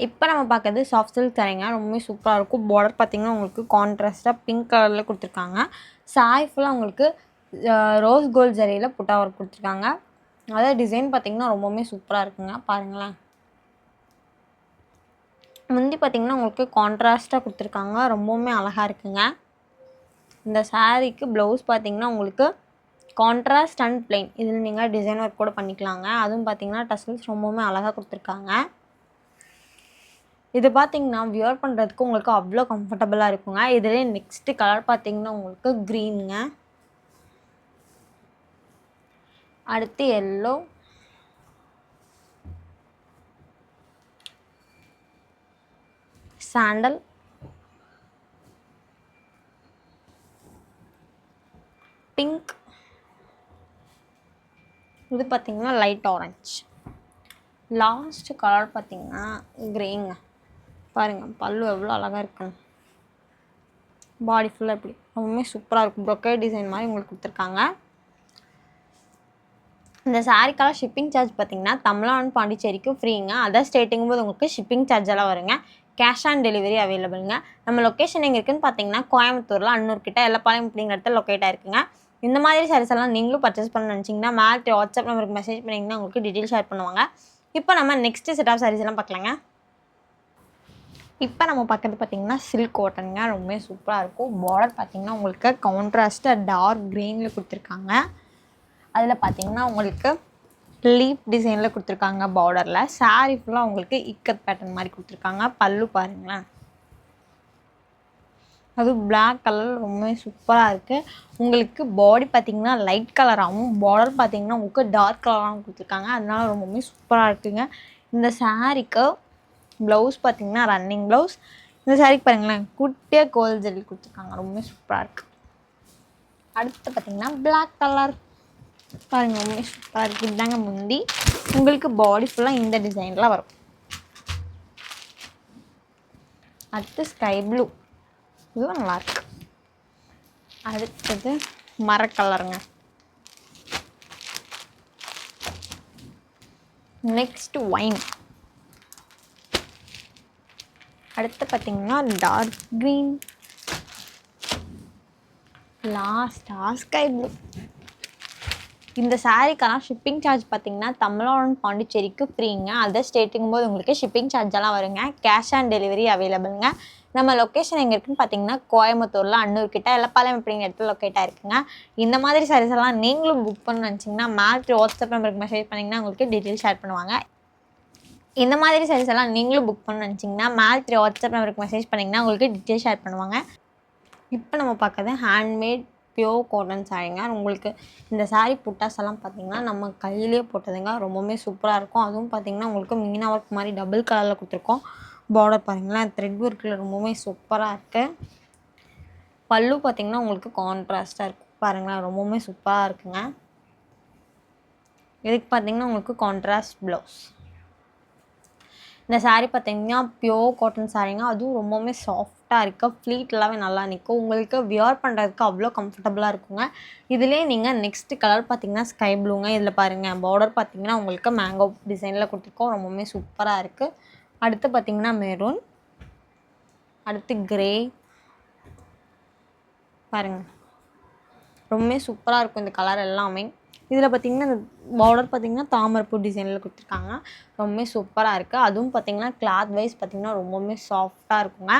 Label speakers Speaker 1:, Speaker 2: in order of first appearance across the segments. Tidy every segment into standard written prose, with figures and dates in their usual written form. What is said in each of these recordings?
Speaker 1: இப்போ நம்ம பார்க்குறது சாஃப்ட் சில்க் சாரீங்க. ரொம்பவே சூப்பராக இருக்கும். பார்டர் பார்த்திங்கன்னா உங்களுக்கு கான்ட்ராஸ்ட்டாக பிங்க் கலரில் கொடுத்துருக்காங்க. சாரி ஃபுல்லாக உங்களுக்கு ரோஸ் கோல்ட் ஜரியில் புட்டா ஒர்க் கொடுத்துருக்காங்க. அதாவது டிசைன் பார்த்திங்கன்னா ரொம்பவுமே சூப்பராக இருக்குங்க. பாருங்களேன். முந்தி பார்த்திங்கன்னா உங்களுக்கு கான்ட்ராஸ்ட்டாக கொடுத்துருக்காங்க. ரொம்பவுமே அழகாக இருக்குங்க. இந்த சாரீக்கு ப்ளவுஸ் பார்த்திங்கன்னா உங்களுக்கு கான்ட்ராஸ்ட் அண்ட் பிளைன். இதில் நீங்கள் டிசைன் ஒர்க் கூட பண்ணிக்கலாங்க. அதுவும் பார்த்திங்கன்னா டசல்ஸ் ரொம்பவுமே அழகாக கொடுத்துருக்காங்க. இது பார்த்திங்கன்னா வியர் பண்ணுறதுக்கு உங்களுக்கு அவ்வளோ கம்ஃபர்டபுளாக இருக்குங்க. இதிலே நெக்ஸ்ட்டு கலர் பார்த்திங்கன்னா உங்களுக்கு க்ரீனுங்க. அடுத்து எல்லோ, சாண்டல், பிங்க், இது பார்த்திங்கன்னா லைட் ஆரஞ்சு, லாஸ்ட் கலர் பார்த்திங்கன்னா க்ரேங்க. பாருங்கள் பல்லு எவ்வளோ அழகாக இருக்குன்னு. பாடி ஃபுல்லாக இப்படி ரொம்பவுமே சூப்பராக இருக்கும். ப்ரொக்கேட் டிசைன் மாதிரி உங்களுக்கு கொடுத்துருக்காங்க. இந்த சாரீக்கெல்லாம் ஷிப்பிங் சார்ஜ் பார்த்திங்கன்னா தமிழ்நாடு பாண்டிச்சேரிக்கு ஃப்ரீங்க. அதர் ஸ்டேட்டுங்கும் போது உங்களுக்கு ஷிப்பிங் சார்ஜ் எல்லாம் வருங்க. கேஷ் ஆன் டெலிவரி அவைலபிளுங்க. நம்ம லொக்கேஷன் எங்கே இருக்குதுன்னு பார்த்தீங்கன்னா கோயம்புத்தூரில் அன்னூர் கிட்ட எல்லப்பாளையம் அப்படிங்கிற இடத்துல லொக்கேட் ஆயிருக்குங்க. இந்த மாதிரி சாரீஸ் எல்லாம் நீங்களும் பர்ச்சேஸ் பண்ண நினச்சிங்கன்னா மேலே வாட்ஸ்அப் நம்பருக்கு மெசேஜ் பண்ணிங்கன்னா உங்களுக்கு டீட்டெயில் ஷேர் பண்ணுவாங்க. இப்போ நம்ம நெக்ஸ்ட்டு செட் ஆஃப் சாரீஸ் எல்லாம் பார்க்கலாங்க. இப்போ நம்ம பார்க்குறது பார்த்திங்கன்னா சில்க் காட்டனுங்க. ரொம்பவே சூப்பராக இருக்கும். பார்டர் பார்த்திங்கன்னா உங்களுக்கு கான்ட்ராஸ்ட்டாக டார்க் க்ரீனில் கொடுத்துருக்காங்க. அதில் பார்த்திங்கன்னா உங்களுக்கு லீப் டிசைனில் கொடுத்துருக்காங்க. பார்டரில் சாரீ ஃபுல்லாக உங்களுக்கு இக்கத் பேட்டர்ன் மாதிரி கொடுத்துருக்காங்க. பல்லு பாருங்களேன், அது பிளாக் கலர் ரொம்பவே சூப்பராக இருக்குது. உங்களுக்கு பாடி பார்த்திங்கன்னா லைட் கலராகவும் பார்டர் பார்த்திங்கன்னா உங்களுக்கு டார்க் கலராகவும் கொடுத்துருக்காங்க. அதனால ரொம்பவுமே சூப்பராக இருக்குதுங்க. இந்த சாரீக்கு ப்ளவுஸ் பார்த்திங்கன்னா ரன்னிங் ப்ளவுஸ். இந்த சாரீக்கு பாருங்களேன் குட்டியாக கோல்ட் ஜெல்லி கொடுத்துருக்காங்க. ரொம்பவே சூப்பராக இருக்குது. அடுத்து பார்த்திங்கன்னா பிளாக் கலர் பாருங்கள் ரொம்பவே சூப்பராக இருக்குது. இதுதாங்க முந்தி. உங்களுக்கு பாடி ஃபுல்லாக இந்த டிசைனில் வரும். அடுத்து ஸ்கை ப்ளூ, இதுவும் நல்லாயிருக்கு. அடுத்தது மர கலருங்க. Next wine. அடுத்து பார்த்திங்கன்னா டார்க் க்ரீன், லாஸ்ட்டாக ஸ்கை ப்ளூ. இந்த சாரீக்கெல்லாம் ஷிப்பிங் சார்ஜ் பார்த்திங்கன்னா தமிழ்நாடு பாண்டிச்சேரிக்கு ஃப்ரீங்க. அதர் ஸ்டேட்டுங்கும் போது உங்களுக்கு ஷிப்பிங் சார்ஜெல்லாம் வருங்க. கேஷ் ஆன் டெலிவரி அவைலபிளுங்க. நம்ம லொக்கேஷன் எங்கே இருக்குதுன்னு பார்த்தீங்கன்னா கோயம்புத்தூரில் அன்னூர் கிட்ட எல்லப்பாளையம் அப்படிங்கிற இடத்துல லொக்கேட் ஆகிருக்குங்க. இந்த மாதிரி சாரீஸ் எல்லாம் நீங்களும் புக் பண்ண நினச்சிங்கன்னா மேலே வாட்ஸ்அப் நம்பருக்கு மெசேஜ் பண்ணிங்கன்னா உங்களுக்கு டீட்டெயில் ஷேர் பண்ணுவாங்க. இந்த மாதிரி சாரீஸ் எல்லாம் நீங்களும் புக் பண்ண நினச்சிங்கன்னா மேலே வாட்ஸ்அப் நம்பருக்கு மெசேஜ் பண்ணிங்கன்னா உங்களுக்கு டீட்டெயில் ஷேர் பண்ணுவாங்க. இப்போ நம்ம பார்க்குறது ஹேண்ட்மேட் பியோர் காட்டன் சாரீங்க. உங்களுக்கு இந்த சாரீ புட்டாஸ் எல்லாம் பார்த்திங்கன்னா நம்ம கையிலே போட்டதுங்க. ரொம்பவுமே சூப்பராக இருக்கும். அதுவும் பார்த்திங்கன்னா உங்களுக்கு மீனா ஒர்க் மாதிரி டபுள் கலரில் கொடுத்துருக்கோம். பார்டர் பாருங்களேன் த்ரெட் ஒர்க்கில் ரொம்பவுமே சூப்பராக இருக்குது. பல்லு பார்த்திங்கன்னா உங்களுக்கு கான்ட்ராஸ்ட்டாக இருக்கும். பாருங்களேன் ரொம்பவுமே சூப்பராக இருக்குங்க. இதுக்கு பார்த்திங்கன்னா உங்களுக்கு கான்ட்ராஸ்ட் ப்ளவுஸ். இந்த சாரீ பார்த்திங்கன்னா பியோர் காட்டன் சாரீங்க. அதுவும் ரொம்பவுமே சாஃப்டாக இருக்குது. ஃப்ளீட்லாவே நல்லா நிற்கும். உங்களுக்கு வியர் பண்ணுறதுக்கு அவ்வளோ கம்ஃபர்டபுளாக இருக்குங்க. இதிலே நீங்கள் நெக்ஸ்ட்டு கலர் பார்த்திங்கன்னா ஸ்கை ப்ளூங்க. இதில் பாருங்கள் பார்டர் பார்த்திங்கன்னா உங்களுக்கு மேங்கோ டிசைனில் கொடுத்துருக்கோம். ரொம்பவுமே சூப்பராக இருக்குது. அடுத்து பார்த்திங்கன்னா மெரூன், அடுத்து கிரே. பாருங்கள் ரொம்பவே சூப்பராக இருக்கும் இந்த கலர் எல்லாமே. இதில் பார்த்திங்கன்னா இந்த பார்டர் பார்த்திங்கன்னா தாமரைப்பூ டிசைனில் கொடுத்துருக்காங்க. ரொம்பவே சூப்பராக இருக்குது. அதுவும் பார்த்திங்கன்னா கிளாத் வைஸ் பார்த்திங்கன்னா ரொம்பவுமே சாஃப்டாக இருக்குங்க.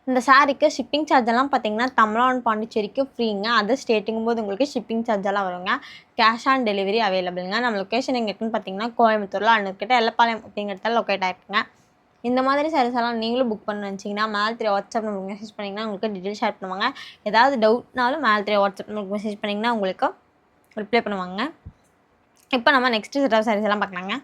Speaker 1: இந்த சாரீக்கு ஷிப்பிங் சார்ஜெல்லாம் பார்த்திங்கன்னா தமிழ்நாடு பாண்டிச்சேரிக்கு ஃப்ரீங்க. அதர் ஸ்டேட்டுங்கும் போது உங்களுக்கு ஷிப்பிங் சார்ஜெல்லாம் வருங்க. கேஷ் ஆன் டெலிவரி அவைலபிளுங்க. நம்ம லொக்கேஷன் எங்கே இருக்குன்னு பார்த்திங்கன்னா கோயம்புத்தூரில் அன்னூர்கிட்ட எல்லப்பாளையம் அப்படிங்கிற இடத்துல லொக்கேட் ஆகிருக்குங்க. இந்த மாதிரி சாரீஸ் எல்லாம் நீங்களும் புக் பண்ண நினச்சிங்கன்னா மேலே வாட்ஸ்அப் நம்பருக்கு மெசேஜ் பண்ணிங்கன்னா உங்களுக்கு டீட்டெயில் ஷேர் பண்ணுவாங்க. ஏதாவது டவுட்னாலும் மேலே வாட்ஸ்அப் நம்பருக்கு மெசேஜ் பண்ணிங்கன்னா உங்களுக்கு ரிப்ளை பண்ணுவாங்க. இப்போ நம்ம நெக்ஸ்ட்டு செட் ஆஃப் சாரீஸ் எல்லாம் பார்க்கலாங்க.